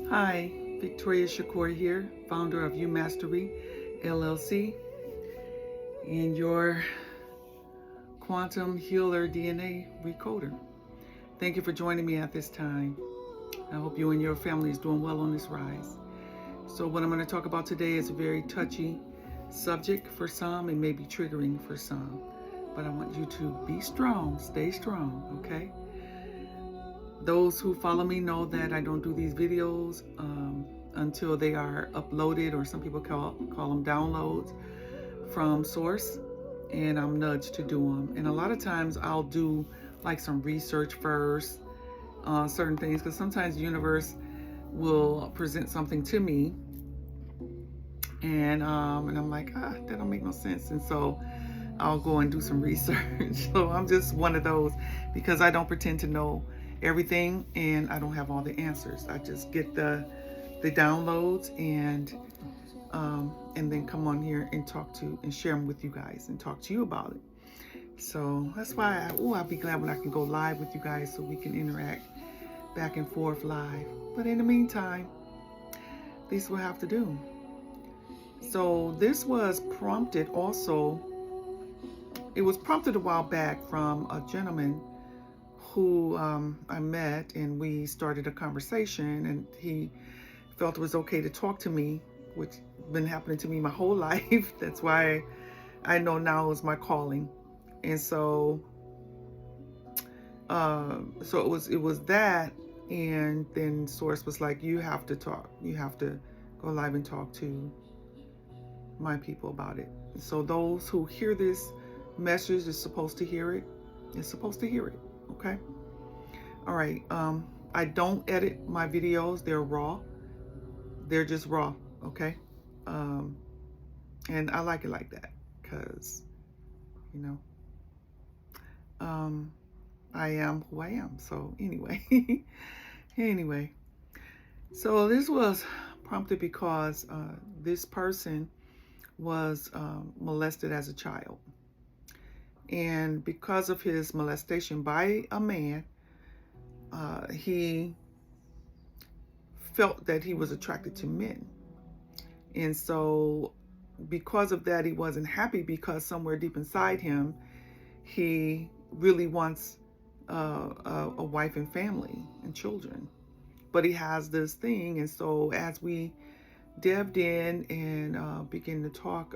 Hi, Victoria Shakoor here, founder of UMasteryLLC and your quantum healer DNA recoder. Thank you for joining me at this time. I hope you and your family is doing well on this rise. So what I'm going to talk about today is a very touchy subject for some and maybe triggering for some. But I want you to be strong, stay strong, okay? Those who follow me know that I don't do these videos until they are uploaded, or some people call them downloads from source, and I'm nudged to do them. And a lot of times I'll do like some research first on certain things, because sometimes the universe will present something to me and I'm like, that don't make no sense, and so I'll go and do some research. So I'm just one of those, because I don't pretend to know everything and I don't have all the answers. I just get the downloads and then come on here and talk to and share them with you guys and talk to you about it. So that's why I'll be glad when I can go live with you guys so we can interact back and forth live. But in the meantime, this is what I have to do. So this was prompted also. It was prompted a while back from a gentleman who I met, and we started a conversation, and he felt it was okay to talk to me, which has been happening to me my whole life. That's why I know now is my calling. And so it was that, and then Source was like, you have to talk. You have to go live and talk to my people about it. So those who hear this message is supposed to hear it. It's supposed to hear it. Okay. All right. I don't edit my videos. They're raw. They're just raw. Okay. And I like it like that because, I am who I am. So anyway, anyway, so this was prompted because this person was molested as a child. And because of his molestation by a man, he felt that he was attracted to men. And so because of that, he wasn't happy, because somewhere deep inside him, he really wants a wife and family and children. But he has this thing. And so as we delved in and began to talk,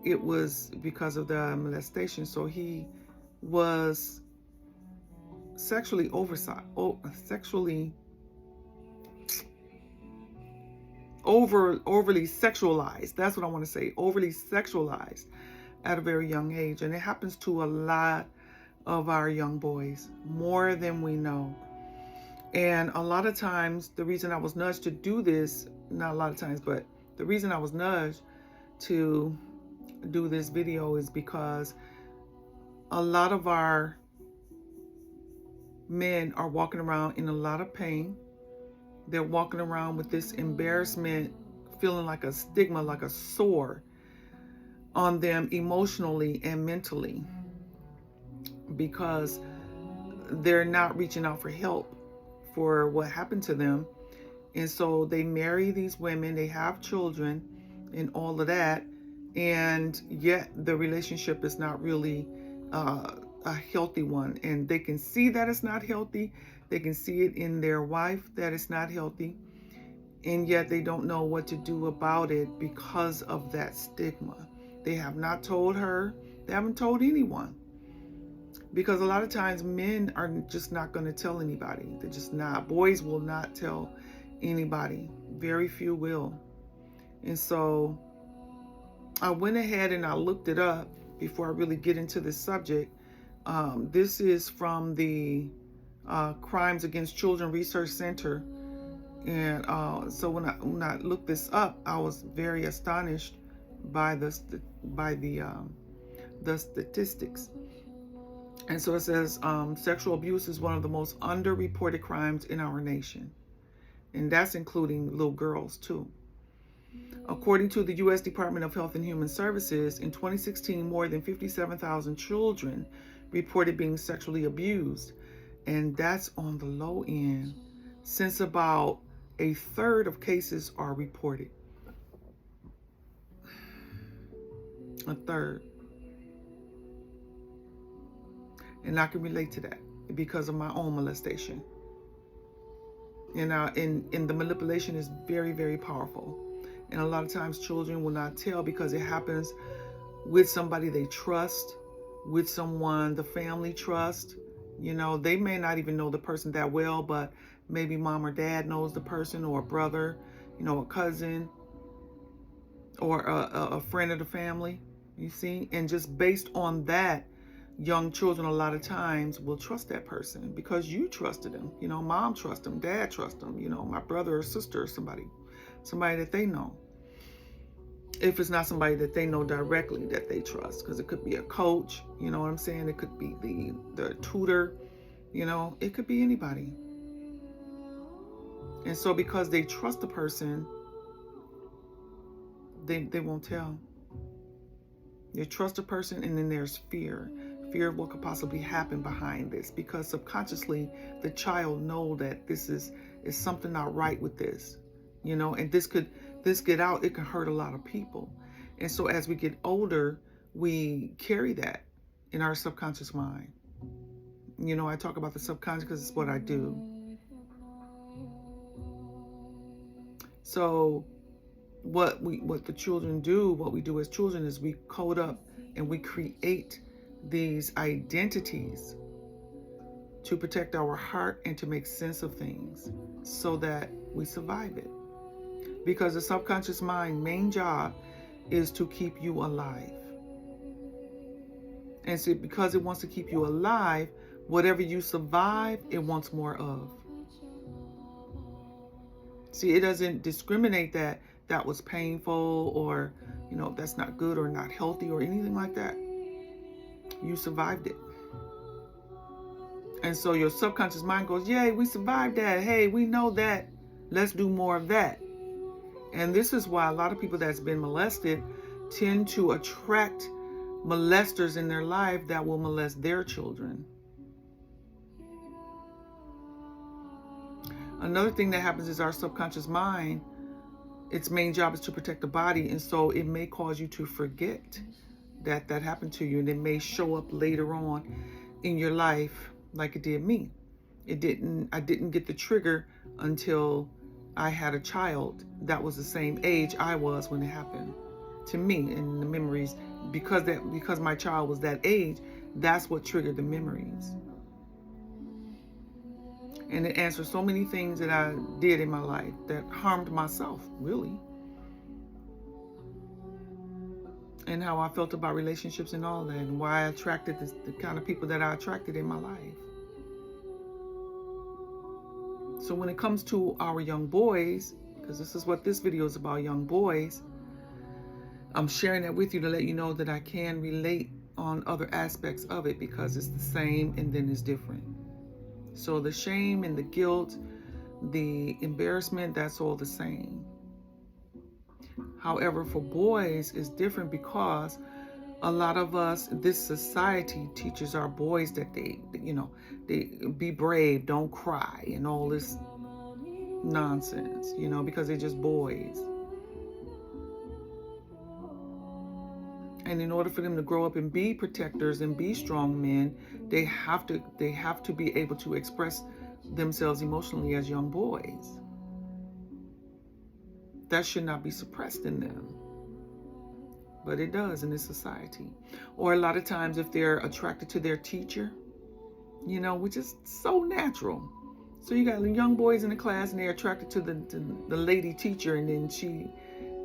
it was because of the molestation. So he was overly sexualized. That's what I want to say. Overly sexualized at a very young age. And it happens to a lot of our young boys, more than we know. And a lot of times, the reason I was nudged to do this, not a lot of times, but the reason I was nudged to do this video is because a lot of our men are walking around in a lot of pain. They're walking around with this embarrassment, feeling like a stigma, like a sore on them emotionally and mentally, because they're not reaching out for help for what happened to them. And so they marry these women, they have children and all of that, and yet the relationship is not really a healthy one. And they can see that it's not healthy. They can see it in their wife that it's not healthy, and yet they don't know what to do about it because of that stigma. They have not told her. They haven't told anyone, because a lot of times men are just not going to tell anybody. They're just not. Boys will not tell anybody. Very few will. And so I went ahead and I looked it up before I really get into this subject. This is from the Crimes Against Children Research Center. And so when I looked this up, I was very astonished by the statistics. And so it says sexual abuse is one of the most underreported crimes in our nation, and that's including little girls too. According to the U.S. Department of Health and Human Services, in 2016, more than 57,000 children reported being sexually abused, and that's on the low end. since about a third of cases are reported. A third. And I can relate to that because of my own molestation. And the manipulation is very, very powerful. And a lot of times children will not tell because it happens with somebody they trust, with someone the family trust. You know, they may not even know the person that well, but maybe mom or dad knows the person, or a brother, you know, a cousin, or a friend of the family, you see? And just based on that, young children a lot of times will trust that person because you trusted them. You know, mom trusts them, dad trusts them, you know, my brother or sister or somebody that they know. If it's not somebody that they know directly that they trust, because it could be a coach, you know what I'm saying? It could be the tutor, you know, it could be anybody. And so because they trust the person, they won't tell. They trust a person, and then there's fear of what could possibly happen behind this, because subconsciously the child know that this is something not right with this, you know, and this get out, it can hurt a lot of people. And so as we get older, we carry that in our subconscious mind. You know, I talk about the subconscious because it's what I do. So what the children do, what we do as children, is we code up and we create these identities to protect our heart and to make sense of things so that we survive it. Because the subconscious mind main job is to keep you alive. And so because it wants to keep you alive, whatever you survive, it wants more of. See, it doesn't discriminate that was painful, or, you know, that's not good or not healthy or anything like that. You survived it. And so your subconscious mind goes, yay, we survived that. Hey, we know that. Let's do more of that. And this is why a lot of people that's been molested tend to attract molesters in their life that will molest their children. Another thing that happens is our subconscious mind, its main job is to protect the body. And so it may cause you to forget that happened to you. And it may show up later on in your life like it did me. I didn't get the trigger until I had a child that was the same age I was when it happened to me. And the memories, because my child was that age, that's what triggered the memories. And it answers so many things that I did in my life that harmed myself, really. And how I felt about relationships and all that, and why I attracted the kind of people that I attracted in my life. So when it comes to our young boys, because this is what this video is about, young boys, I'm sharing that with you to let you know that I can relate on other aspects of it, because it's the same and then it's different. So the shame and the guilt, the embarrassment, that's all the same. However, for boys, it's different because a lot of us, this society teaches our boys that they be brave, don't cry, and all this nonsense, because they're just boys. And in order for them to grow up and be protectors and be strong men, they have to be able to express themselves emotionally as young boys. That should not be suppressed in them. But it does in this society. Or a lot of times if they're attracted to their teacher, which is so natural. So you got young boys in the class and they're attracted to the lady teacher, and then she,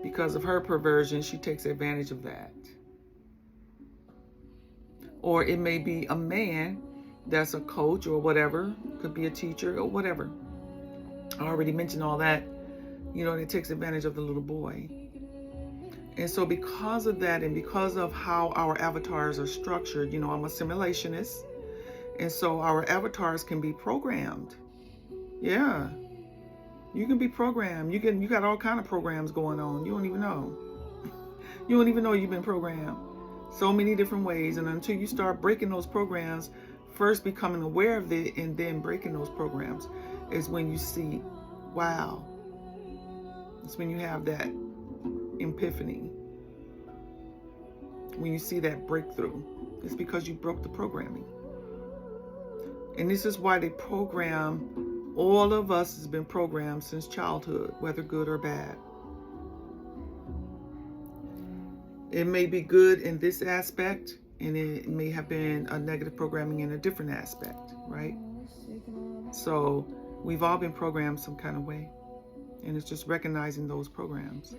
because of her perversion, she takes advantage of that. Or it may be a man that's a coach or whatever, could be a teacher or whatever. I already mentioned all that, and it takes advantage of the little boy. And so because of that, and because of how our avatars are structured, I'm a simulationist. And so our avatars can be programmed. Yeah. You can be programmed. You got all kind of programs going on. You don't even know. You don't even know you've been programmed. So many different ways. And until you start breaking those programs, first becoming aware of it and then breaking those programs, is when you see, wow. It's when you have that epiphany. When you see that breakthrough. It's because you broke the programming. And this is why they program, all of us has been programmed since childhood, whether good or bad. It may be good in this aspect, and it may have been a negative programming in a different aspect, right? So we've all been programmed some kind of way, and it's just recognizing those programs.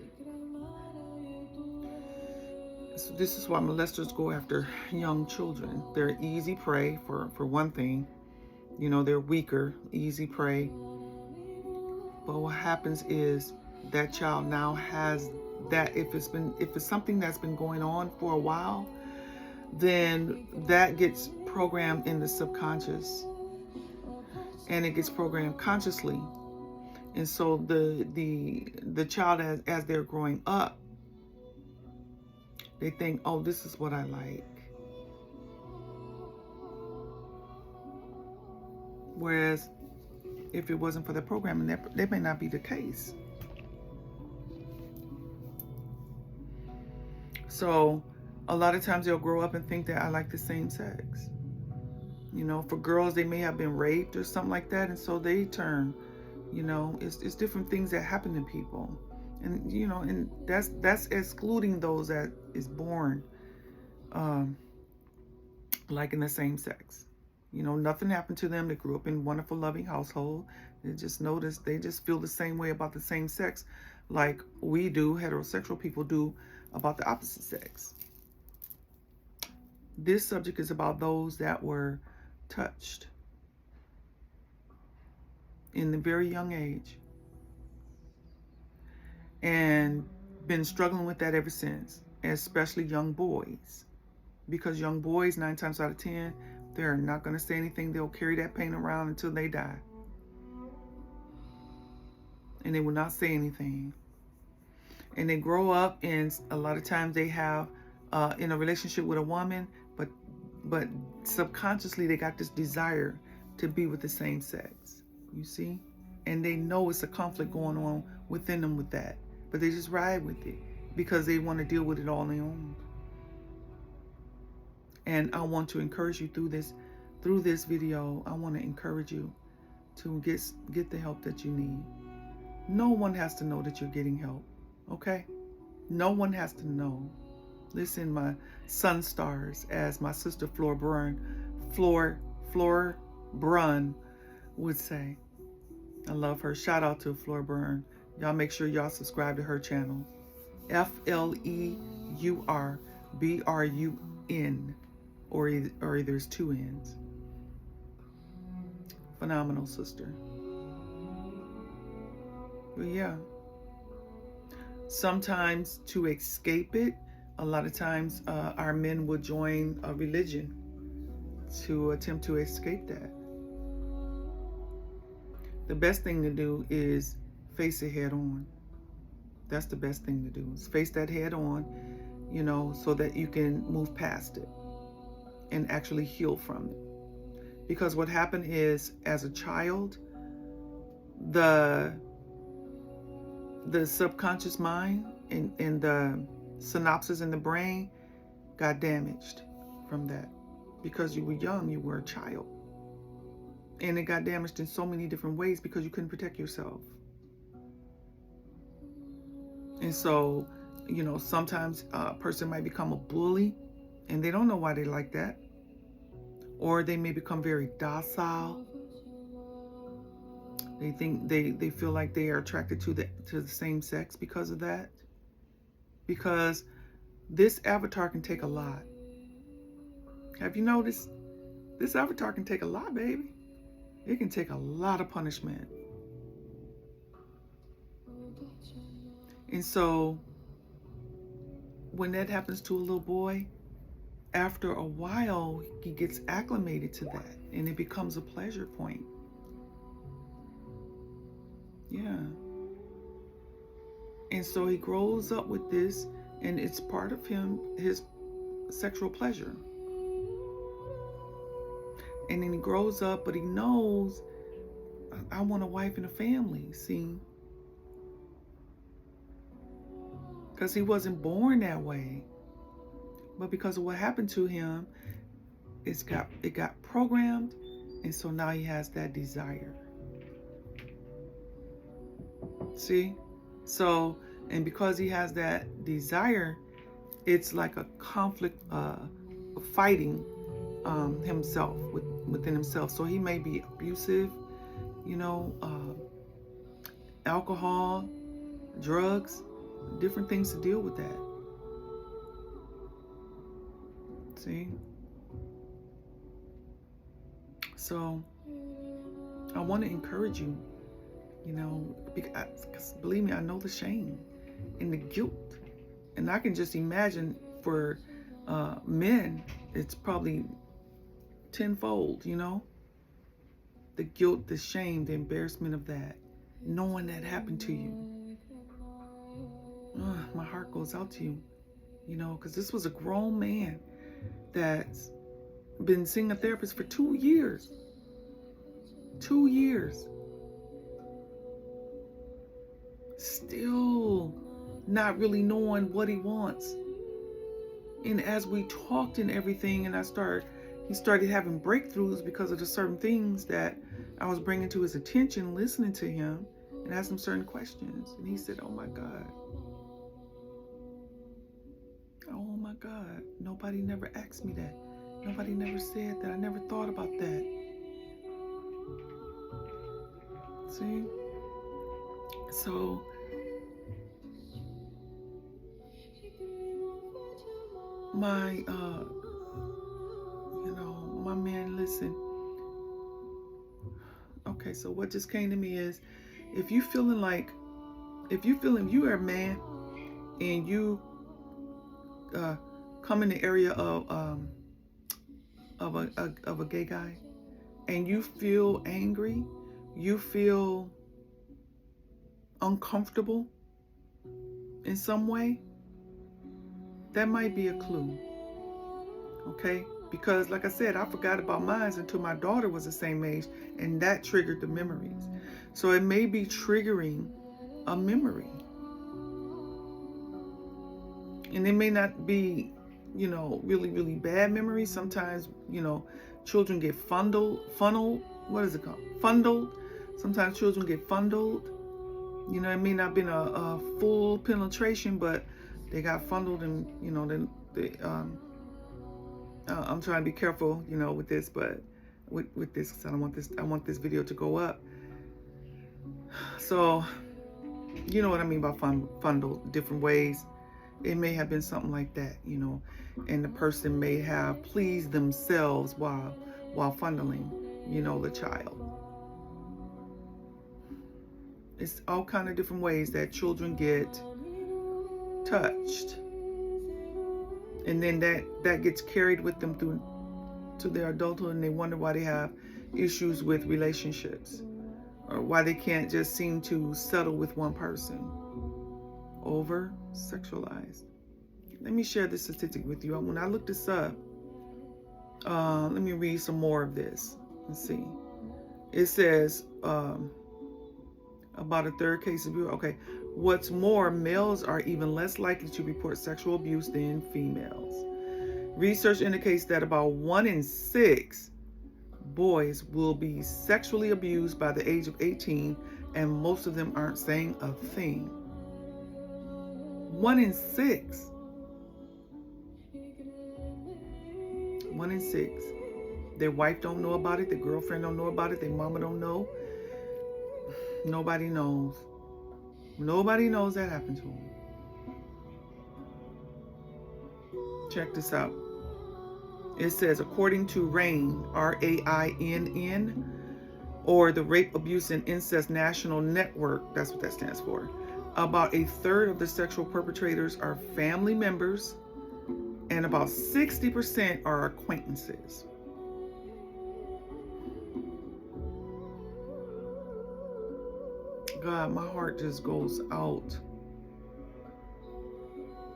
So this is why molesters go after young children. They're easy prey for one thing. You know, they're weaker, easy prey. But what happens is that child now has that, if it's something that's been going on for a while, then that gets programmed in the subconscious, and it gets programmed consciously. And so the child, as they're growing up, they think, oh, this is what I like. Whereas if it wasn't for the programming, that may not be the case. So a lot of times they'll grow up and think that I like the same sex. You know, for girls, they may have been raped or something like that, and so they turn, you know, it's different things that happen to people. And, you know, and that's excluding those that is born like in the same sex. You know, nothing happened to them. They grew up in a wonderful, loving household. They just notice, they just feel the same way about the same sex like we do, heterosexual people do, about the opposite sex. This subject is about those that were touched in the very young age and been struggling with that ever since, especially young boys. Because young boys, 9 times out of 10, they're not going to say anything. They'll carry that pain around until they die. And they will not say anything. And they grow up, and a lot of times they have in a relationship with a woman, but subconsciously they got this desire to be with the same sex. You see? And they know it's a conflict going on within them with that. But they just ride with it because they want to deal with it all on their own. And I want to encourage you through this video. I want to encourage you to get the help that you need. No one has to know that you're getting help, okay? No one has to know. Listen, my sun stars, as my sister Flor Brun would say. I love her. Shout out to Flor Brun. Y'all make sure y'all subscribe to her channel. FLEURBRUN. Or there's 2 N's. Phenomenal sister. But yeah, sometimes to escape it, a lot of times our men would join a religion to attempt to escape that. The best thing to do is face it head on. That's the best thing to do, is face that head on, you know, so that you can move past it and actually heal from it. Because what happened is, as a child, the subconscious mind and the synapses in the brain got damaged from that. Because you were young, you were a child. And it got damaged in so many different ways because you couldn't protect yourself. And so, you know, sometimes a person might become a bully and they don't know why they like that. Or they may become very docile. They think they feel like they are attracted to the same sex because of that. Because this avatar can take a lot. Have you noticed? This avatar can take a lot, baby. It can take a lot of punishment. And so when that happens to a little boy, after a while, he gets acclimated to that and it becomes a pleasure point. Yeah. And so he grows up with this, and it's part of him, his sexual pleasure. And then he grows up, but he knows I want a wife and a family, see? Because he wasn't born that way. But because of what happened to him, it got programmed, and so now he has that desire. See? So, and because he has that desire, it's like a conflict, fighting himself within himself. So he may be abusive, alcohol, drugs, different things to deal with that. See? So I want to encourage you, because believe me, I know the shame and the guilt. And I can just imagine for men, it's probably tenfold, the guilt, the shame, the embarrassment of that, knowing that happened to you. My heart goes out to you, because this was a grown man that's been seeing a therapist for 2 years. 2 years. Still not really knowing what he wants. And as we talked and everything, and he started having breakthroughs because of the certain things that I was bringing to his attention, listening to him and asked him certain questions. And he said, oh my God, nobody never asked me that. Nobody never said that. I never thought about that. See? So, my man, listen. Okay, so what just came to me is, if you feeling you are a man and you come in the area of a gay guy, and you feel angry, you feel uncomfortable in some way, that might be a clue. Okay? Because like I said, I forgot about mine until my daughter was the same age, and that triggered the memories. So it may be triggering a memory. And it may not be, really, really bad memories. Sometimes, children get funneled. What is it called? Fundled. Sometimes children get funneled. It may not have been a full penetration, but they got funneled, and, I'm trying to be careful, with this, but with this, because I want this video to go up. So, you know what I mean by funneled, different ways. It may have been something like that, and the person may have pleased themselves while funneling, the child. It's all kind of different ways that children get touched. And then that gets carried with them through to their adulthood, and they wonder why they have issues with relationships, or why they can't just seem to settle with one person. Over sexualized. Let me share this statistic with you. When I looked this up, let me read some more of this and see. It says about a third case of abuse. Okay, what's more, males are even less likely to report sexual abuse than females. Research indicates that about 1 in 6 boys will be sexually abused by the age of 18, and most of them aren't saying a thing. 1 in 6. 1 in 6. Their wife don't know about it. Their girlfriend don't know about it. Their mama don't know. Nobody knows. Nobody knows that happened to them. Check this out. It says, according to RAINN, RAINN, or the Rape, Abuse, and Incest National Network, that's what that stands for, about a third of the sexual perpetrators are family members, and about 60% are acquaintances. God, my heart just goes out.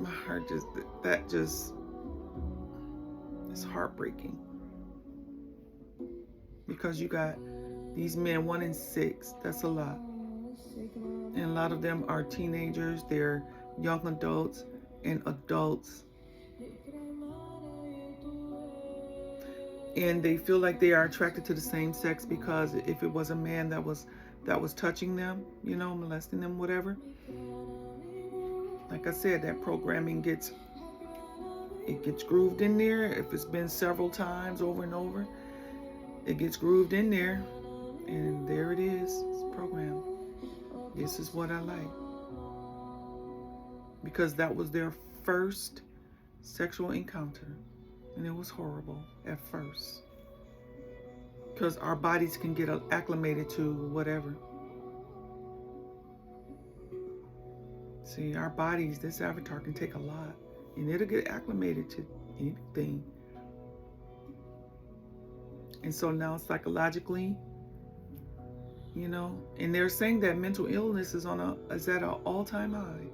My heart just, it's heartbreaking. Because you got These men, 1 in 6, that's a lot. And a lot of them are teenagers, they're young adults and adults. And they feel like they are attracted to the same sex because if it was a man that was touching them, molesting them, whatever. Like I said, that programming gets grooved in there. If it's been several times over and over, it gets grooved in there, and there it is. It's programmed. This is what I like. Because that was their first sexual encounter, and it was horrible at first. Because our bodies can get acclimated to whatever. See, our bodies, this avatar can take a lot, and it'll get acclimated to anything. And so now psychologically, and they're saying that mental illness is at an all-time high.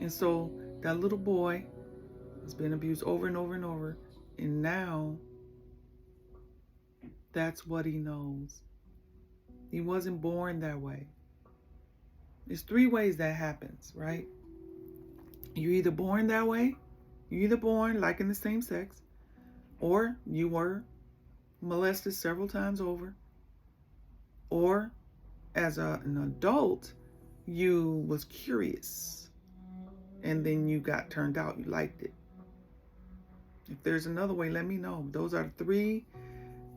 And so that little boy has been abused over and over and over, and now that's what he knows. He wasn't born that way. There's 3 ways that happens, right? You're either born that way, you're either born liking the same sex, or you were molested several times over, or as an adult, you was curious, and then you got turned out, you liked it. If there's another way, let me know. Those are the 3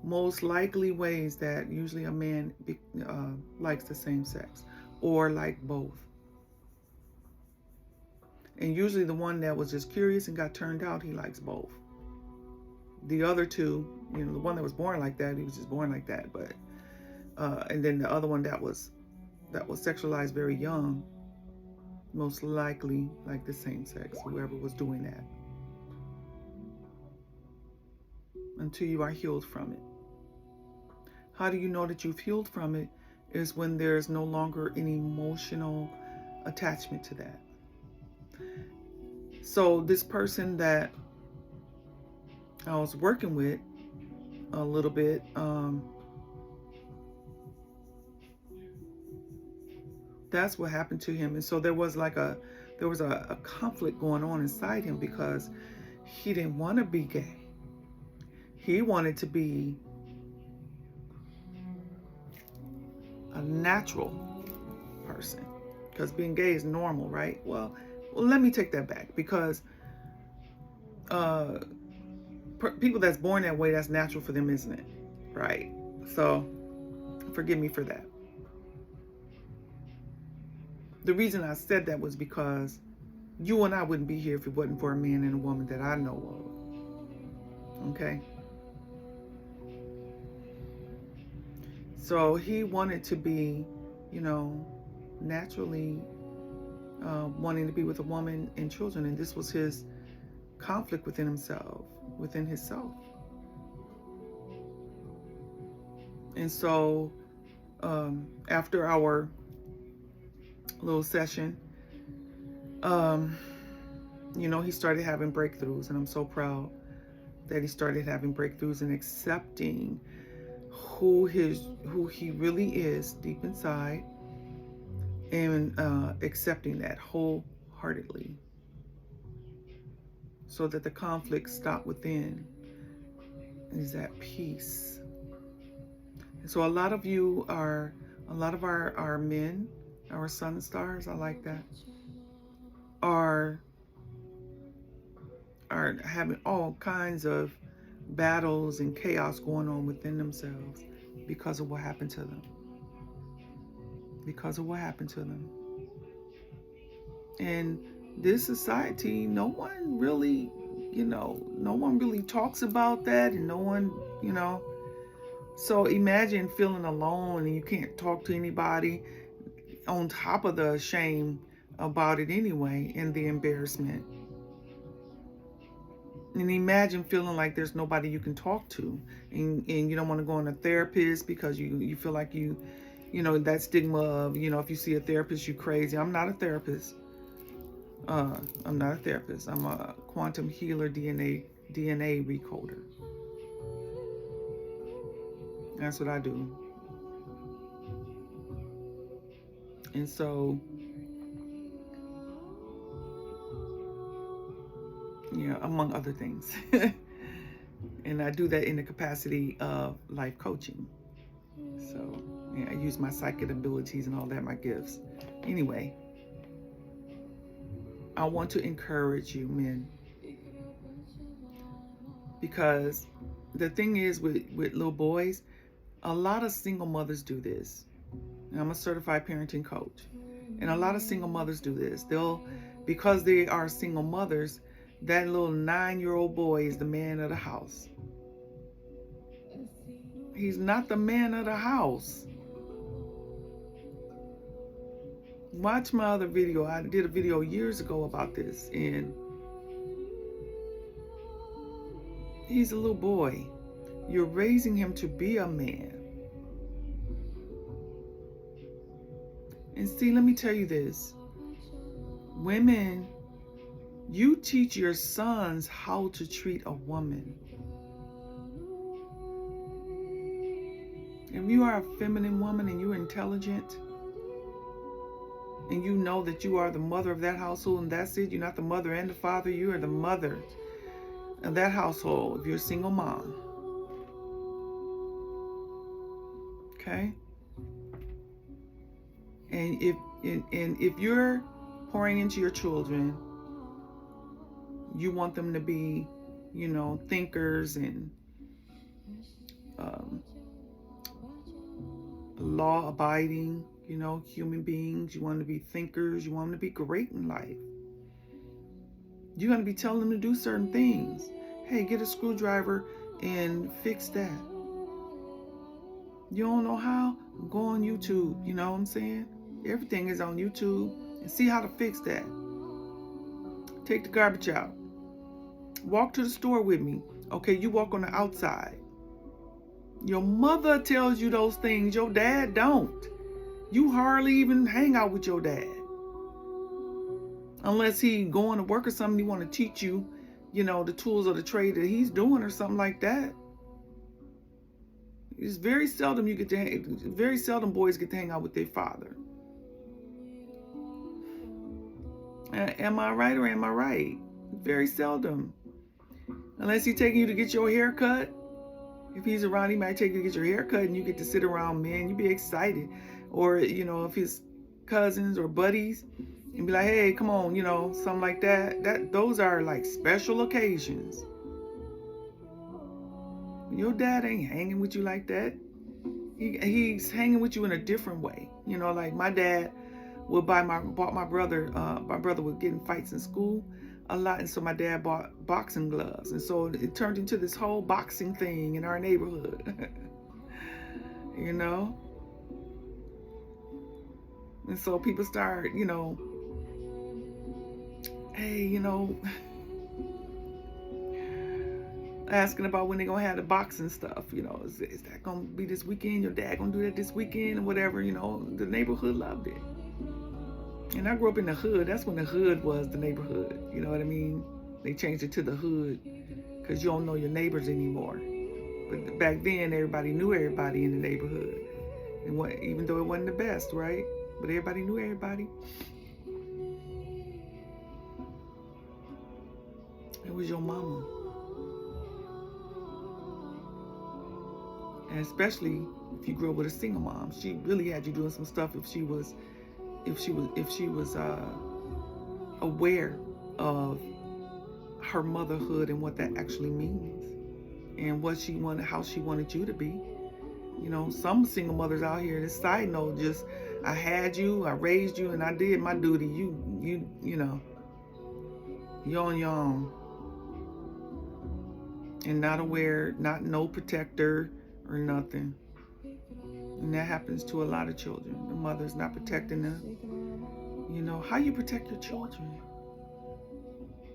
most likely ways that usually a man likes the same sex, or like both. And usually the one that was just curious and got turned out, he likes both. The other 2, the one that was born like that, he was just born like that. But and then the other one that was sexualized very young, most likely like the same sex, whoever was doing that. Until you are healed from it. How do you know that you've healed from it? Is when there's no longer an emotional attachment to that. So this person that I was working with a little bit, that's what happened to him. And so there was a conflict going on inside him because he didn't want to be gay. He wanted to be a natural person, because being gay is normal, right? Well, let me take that back, because people that's born that way, that's natural for them, isn't it? Right? So forgive me for that. The reason I said that was because you and I wouldn't be here if it wasn't for a man and a woman that I know of. Okay? So he wanted to be, naturally wanting to be with a woman and children. And this was his conflict within himself. And so after our little session, he started having breakthroughs. And I'm so proud that he started having breakthroughs and accepting who he really is deep inside, and accepting that wholeheartedly, so that the conflict stopped within, and is at peace. And so a lot of our men, our sun stars, I like that, are having all kinds of battles and chaos going on within themselves because of what happened to them. And this society, no one really talks about that, and no one, so imagine feeling alone and you can't talk to anybody, on top of the shame about it anyway, and the embarrassment. And imagine feeling like there's nobody you can talk to, and you don't want to go on a therapist because you feel like that stigma of, if you see a therapist, you crazy. I'm not a therapist. I'm a quantum healer, DNA recoder. That's what I do. And so, yeah, among other things. And I do that in the capacity of life coaching. So, yeah, I use my psychic abilities and all that, my gifts. Anyway, I want to encourage you, men, because the thing is with little boys, a lot of single mothers do this. And I'm a certified parenting coach. And a lot of single mothers do this. Because they are single mothers, that little 9-year-old boy is the man of the house. He's not the man of the house. Watch my other video. I did a video years ago about this, and he's a little boy. You're raising him to be a man. And see, let me tell you this. Women, you teach your sons how to treat a woman. If you are a feminine woman and you're intelligent, and you know that you are the mother of that household, and that's it, you're not the mother and the father, you are the mother of that household if you're a single mom. Okay? And if you're pouring into your children, you want them to be, thinkers and law-abiding, human beings. You want them to be thinkers. You want them to be great in life. You're going to be telling them to do certain things. Hey, get a screwdriver and fix that. You don't know how? Go on YouTube. You know what I'm saying? Everything is on YouTube, and see how to fix that. Take the garbage out. Walk to the store with me. Okay, you walk on the outside. Your mother tells you those things. Your dad don't. You hardly even hang out with your dad. Unless he going to work or something, he want to teach you, the tools of the trade that he's doing or something like that. It's very seldom boys get to hang out with their father. Am I right or am I right? Very seldom. Unless he's taking you to get your hair cut. If he's around, he might take you to get your hair cut and you get to sit around men. You be excited. Or, if his cousins or buddies, and be like, hey, come on, something like that. Those are like special occasions. Your dad ain't hanging with you like that. He's hanging with you in a different way. Like my dad would bought my brother would get in fights in school a lot, and so my dad bought boxing gloves, and so it turned into this whole boxing thing in our neighborhood. And so people start, hey, asking about when they're gonna have the boxing stuff. Is that gonna be this weekend? Your dad gonna do that this weekend or whatever? The neighborhood loved it. And I grew up in the hood. That's when the hood was the neighborhood. You know what I mean? They changed it to the hood because you don't know your neighbors anymore. But back then, everybody knew everybody in the neighborhood. And even though it wasn't the best, right? But everybody knew everybody. It was your mama. And especially if you grew up with a single mom, she really had you doing some stuff if she was aware of her motherhood and what that actually means, and how she wanted you to be. Some single mothers out here, this side note, just I had you, I raised you, and I did my duty. You're on your own, and not aware, no protector or nothing. And that happens to a lot of children. The mother's not protecting them. How you protect your children?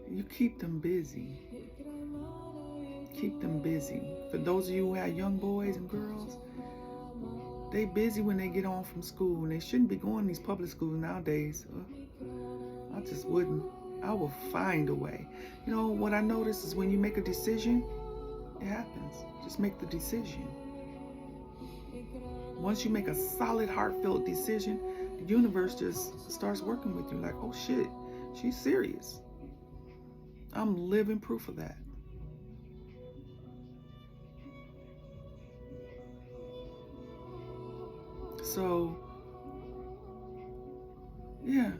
You keep them busy. Keep them busy. For those of you who have young boys and girls, they busy when they get home from school, and they shouldn't be going to these public schools nowadays. I just wouldn't. I will find a way. What I notice is when you make a decision, it happens. Just make the decision. Once you make a solid, heartfelt decision, the universe just starts working with you like, oh shit, she's serious. I'm living proof of that. So, yeah.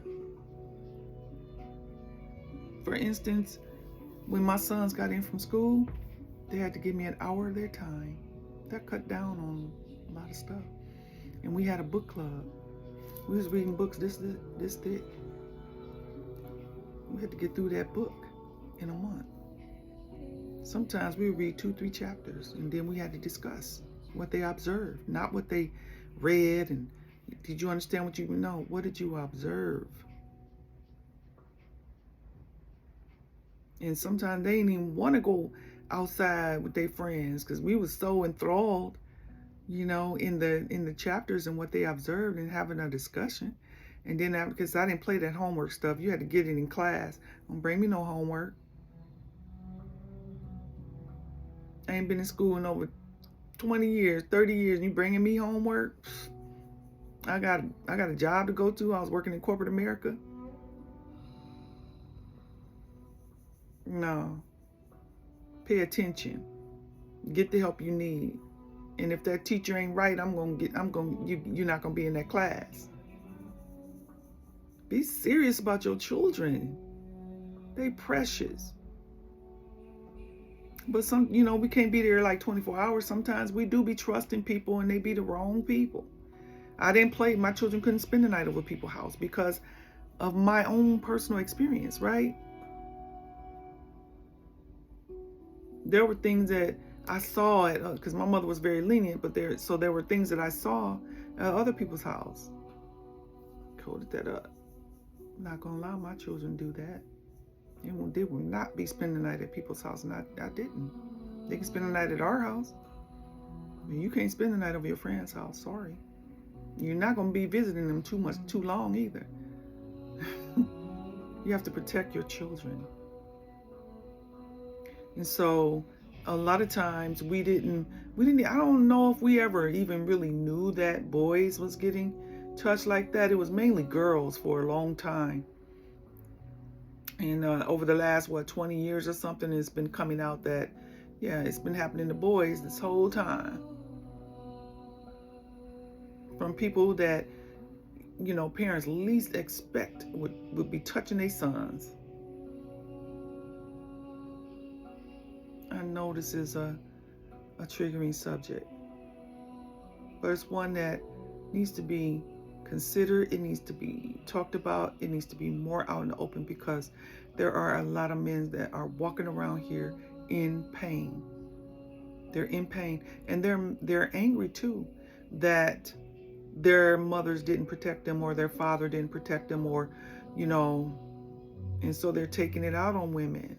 For instance, when my sons got in from school, they had to give me an hour of their time. That cut down on a lot of stuff. And we had a book club. We was reading books this thick. We had to get through that book in a month. Sometimes we would read 2-3 chapters, and then we had to discuss what they observed, not what they read. And did you understand what you know? What did you observe? And sometimes they didn't even want to go outside with their friends because we was so enthralled, in the chapters and what they observed and having a discussion. And then because I didn't play that homework stuff, you had to get it in class. Don't bring me no homework. I ain't been in school in over 20 years, 30 years, and you bringing me homework? I got a job to go to. I was working in corporate America. No. Pay attention. Get the help you need. And if that teacher ain't right, you're not gonna be in that class. Be serious about your children. They precious. But we can't be there like 24 hours. Sometimes we do be trusting people and they be the wrong people. My children couldn't spend the night over people's house because of my own personal experience, right? There were things that I saw because my mother was very lenient, but there were things that I saw at other people's house. Coded that up. I'm not gonna allow my children to do that. They will not be spending the night at people's house, and I didn't. They can spend the night at our house. You can't spend the night over your friend's house. Sorry. You're not gonna be visiting them too long either. You have to protect your children. And so a lot of times we didn't, I don't know if we ever even really knew that boys was getting touched like that. It was mainly girls for a long time. And over the last, 20 years or something, it's been coming out that, yeah, it's been happening to boys this whole time. From people that, parents least expect would be touching their sons. I know this is a triggering subject, but it's one that needs to be considered. It needs to be talked about. It needs to be more out in the open because there are a lot of men that are walking around here in pain. They're in pain, and they're angry too that their mothers didn't protect them or their father didn't protect them, or and so they're taking it out on women.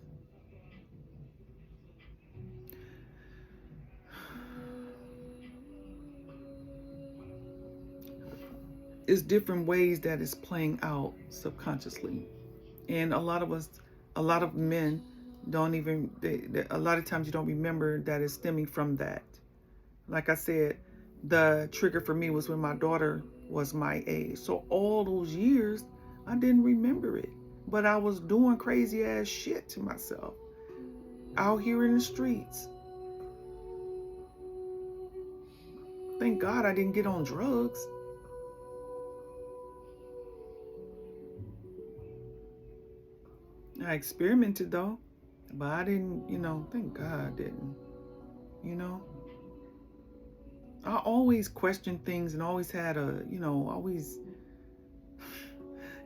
It's different ways that it's playing out subconsciously. And a lot of men don't even, a lot of times you don't remember that it's stemming from that. Like I said, the trigger for me was when my daughter was my age. So all those years, I didn't remember it. But I was doing crazy ass shit to myself out here in the streets. Thank God I didn't get on drugs. I experimented though, but I didn't, thank God I didn't, I always questioned things and always had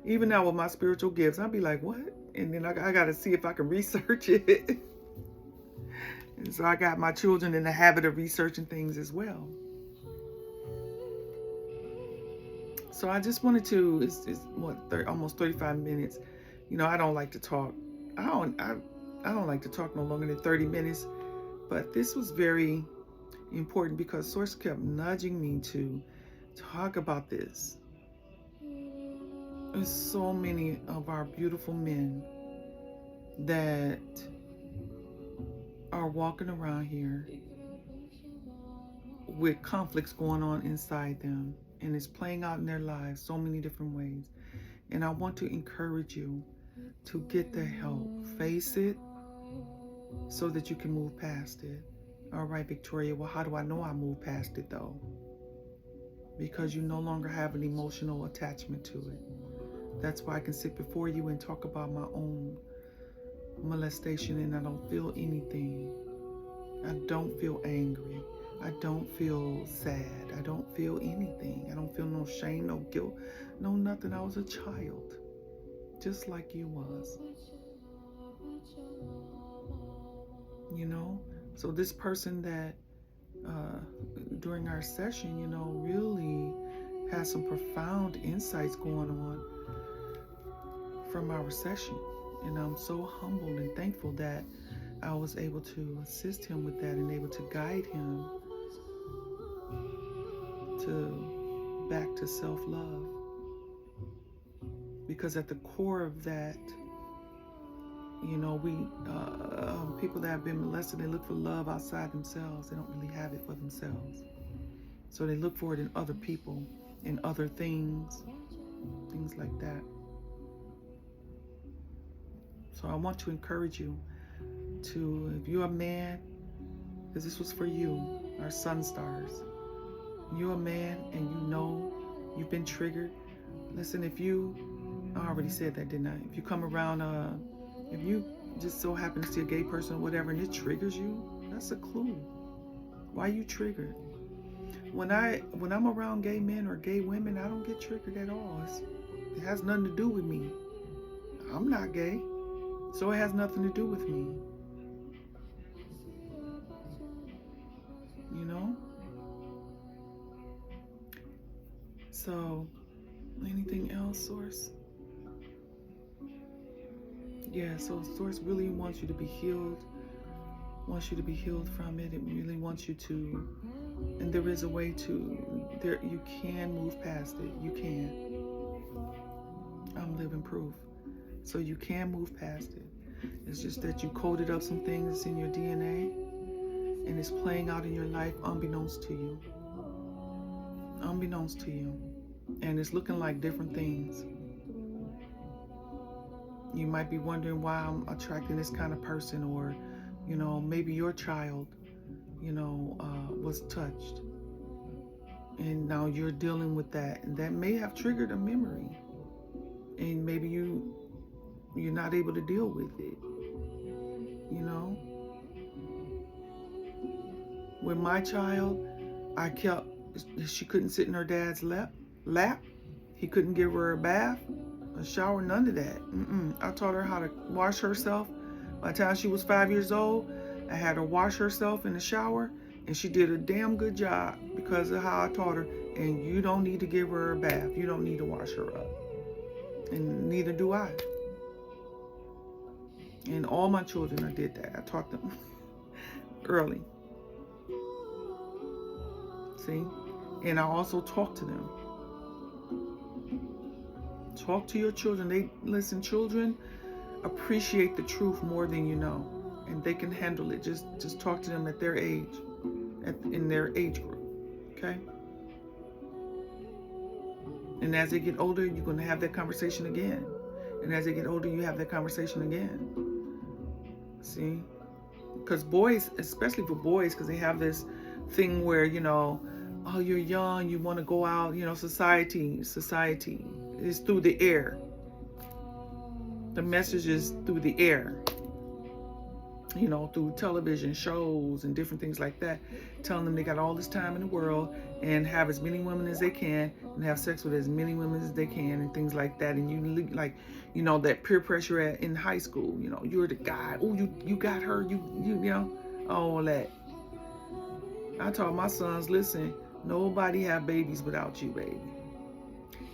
even now with my spiritual gifts, I'd be like, what? And then I got to see if I can research it. And so I got my children in the habit of researching things as well. So I just wanted to, it's almost 35 minutes. I don't like to talk. I don't like to talk no longer than 30 minutes. But this was very important because Source kept nudging me to talk about this. There's so many of our beautiful men that are walking around here with conflicts going on inside them, and it's playing out in their lives so many different ways. And I want to encourage you to get the help. Face it so that you can move past it. All right, Victoria, well, how do I know I moved past it though? Because you no longer have an emotional attachment to it. That's why I can sit before you and talk about my own molestation and I don't feel anything. I don't feel angry. I don't feel sad. I don't feel anything. I don't feel no shame, no guilt, no nothing. I was a child, just like you was. You know? So this person that during our session, you know, really has some profound insights going on from our session. And I'm so humbled and thankful that I was able to assist him with that and able to guide him to back to self-love. Because at the core of that, you know, people that have been molested, they look for love outside themselves. They don't really have it for themselves. So they look for it in other people, in other things like that. So I want to encourage you to, if you're a man, because this was for you, our sun stars. You're a man and you know you've been triggered. Listen, I already said that, didn't I? If you come around, if you just so happen to see a gay person or whatever and it triggers you, that's a clue. Why are you triggered? When I'm around gay men or gay women, I don't get triggered at all. It has nothing to do with me. I'm not gay, so it has nothing to do with me. You know? So, anything else, Source? Yeah, so Source really wants you to be healed, from it. It really wants you to, and there is a way you can move past it. You can. I'm living proof. So you can move past it. It's just that you coded up some things in your DNA, and it's playing out in your life unbeknownst to you. And it's looking like different things. You might be wondering why I'm attracting this kind of person, or, you know, maybe your child, you know, was touched. And now you're dealing with that. And that may have triggered a memory. And maybe you're not able to deal with it. You know? With my child, she couldn't sit in her dad's lap. He couldn't give her a bath, a shower, none of that. I taught her how to wash herself. By the time she was 5 years old, I had her wash herself in the shower, and she did a damn good job because of how I taught her. And you don't need to give her a bath. You don't need to wash her up. And neither do I. And all my children, I did that. I taught them early. See? And I also talk to them. Talk to your children. Listen, children appreciate the truth more than you know. And they can handle it. Just talk to them at their age, in their age group. Okay? And as they get older, you're going to have that conversation again. And as they get older, you have that conversation again. See? Because boys, especially for boys, because they have this thing where, you know, oh, you're young, you want to go out, you know, society is through the air. The message is through the air. You know, through television shows and different things like that, telling them they got all this time in the world and have as many women as they can and have sex with as many women as they can and things like that. And you like, you know, that peer pressure in high school, you know, you're the guy. Oh, you got her, you know, all that. I taught my sons, listen, nobody have babies without you, baby.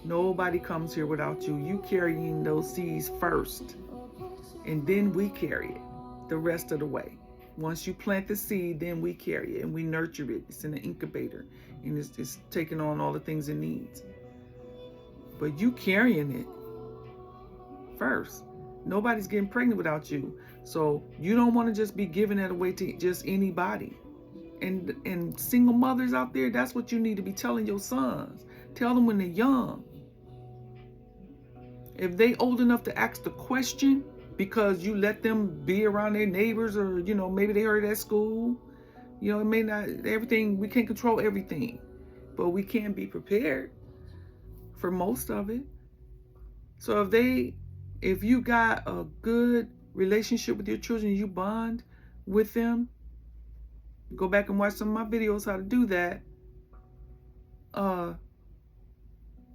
Nobody comes here without you. You carrying those seeds first, and then we carry it the rest of the way. Once you plant the seed, then we carry it and we nurture it. It's in an incubator, and it's taking on all the things it needs. But you carrying it first. Nobody's getting pregnant without you. So you don't want to just be giving it away to just anybody. And single mothers out there, that's what you need to be telling your sons. Tell them when they're young. If they old enough to ask the question, because you let them be around their neighbors, or maybe they heard at school, it may not, everything, we can't control everything, but we can be prepared for most of it. So if you got a good relationship with your children, you bond with them, go back and watch some of my videos how to do that.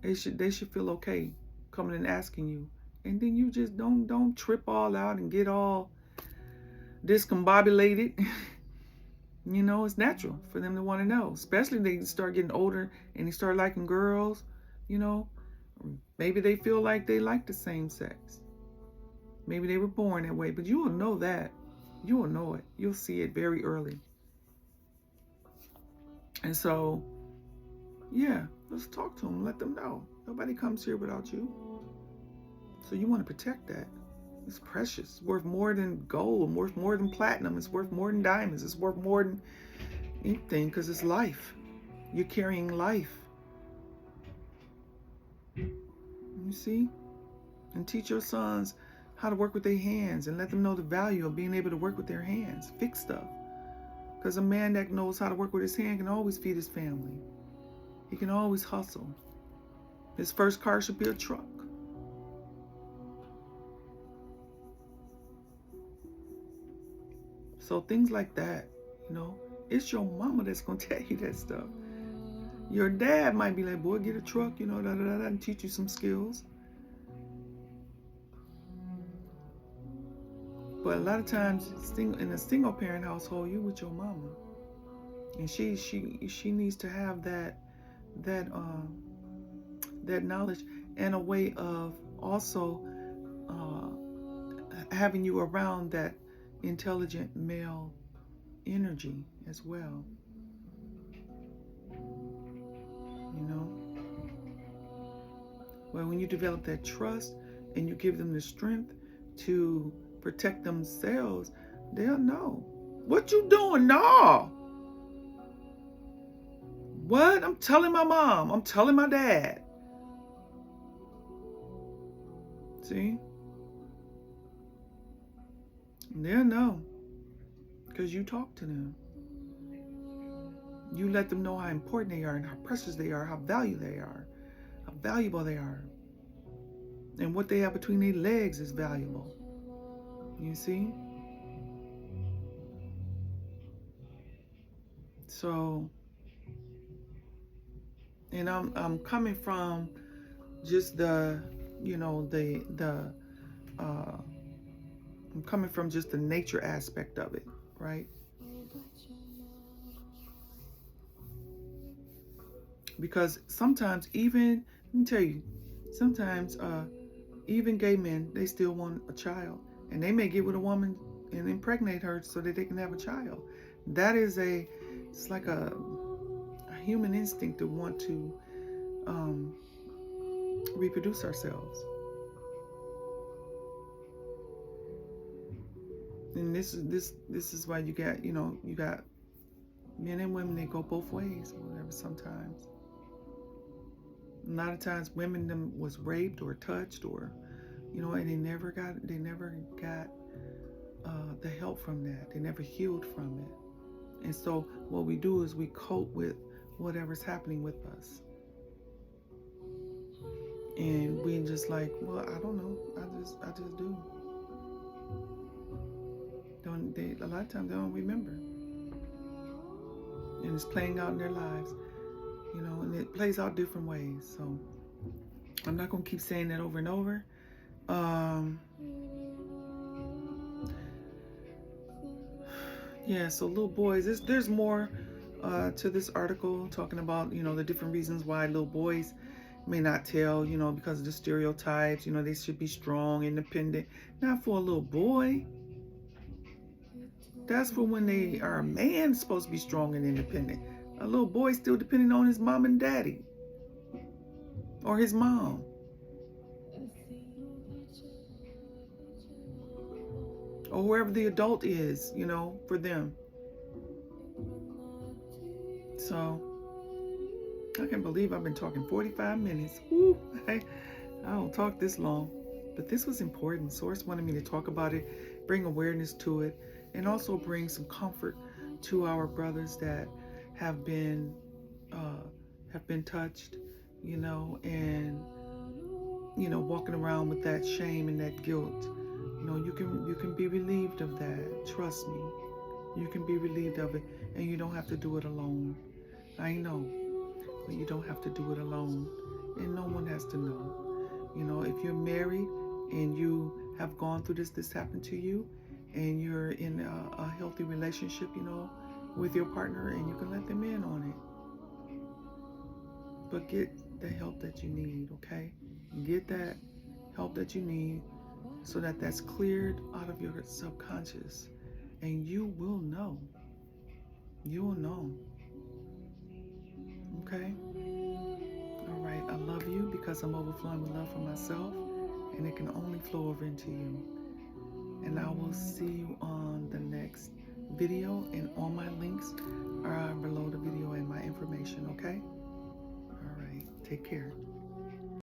They should feel okay coming and asking you. And then you just don't trip all out and get all discombobulated. It's natural for them to want to know, especially if they start getting older and they start liking girls. Maybe they feel like they like the same sex. Maybe they were born that way, but you will know that. You will know it. You'll see it very early. And so, yeah, let's talk to them. Let them know. Nobody comes here without you. So you want to protect that. It's precious. It's worth more than gold, worth more than platinum. It's worth more than diamonds. It's worth more than anything, because it's life. You're carrying life. You see? And teach your sons how to work with their hands, and let them know the value of being able to work with their hands, fix stuff. Because a man that knows how to work with his hand can always feed his family. He can always hustle. His first car should be a truck. So things like that, it's your mama that's going to tell you that stuff. Your dad might be like, boy, get a truck, and teach you some skills. But a lot of times, in a single parent household, you with your mama, and she needs to have that knowledge, and a way of also having you around that intelligent male energy as well. Well, when you develop that trust and you give them the strength to protect themselves, they'll know. What you doing? No. What? I'm telling my mom. I'm telling my dad. See? They'll know. Because you talk to them. You let them know how important they are, and how precious they are, how valuable they are, how valuable they are. And what they have between their legs is valuable. You see? So, and I'm coming from just I'm coming from just the nature aspect of it, right? Because sometimes even, let me tell you, sometimes even gay men, they still want a child. And they may get with a woman and impregnate her so that they can have a child. That is it's like a human instinct to want to reproduce ourselves. And this is why you got men and women, they go both ways or whatever sometimes. A lot of times women was raped or touched, or and they never got the help from that. They never healed from it. And so what we do is we cope with whatever's happening with us. And we just like, well, I don't know. I just do. A lot of times they don't remember. And it's playing out in their lives. And it plays out different ways. So I'm not going to keep saying that over and over. Yeah, so little boys, there's more to this article talking about, the different reasons why little boys may not tell, because of the stereotypes, they should be strong, independent. Not for a little boy. That's for when they are a man, supposed to be strong and independent. A little boy still depending on his mom and daddy. Or his mom. Or whoever the adult is, for them. So I can't believe I've been talking 45 minutes. Woo, I don't talk this long. But this was important. Source wanted me to talk about it, bring awareness to it, and also bring some comfort to our brothers that have been touched, and walking around with that shame and that guilt. You can be relieved of that. Trust me, you can be relieved of it, and you don't have to do it alone. I know, but you don't have to do it alone, and no one has to know. If you're married and you have gone through this happened to you, and you're in a healthy relationship, with your partner, and you can let them in on it. But get the help that you need, okay? Get that help that you need so that that's cleared out of your subconscious, and you will know. You will know. Okay? All right. I love you because I'm overflowing with love for myself, and it can only flow over into you. And I will see you on the next video, and all my links are below the video and my information, okay? All right. Take care.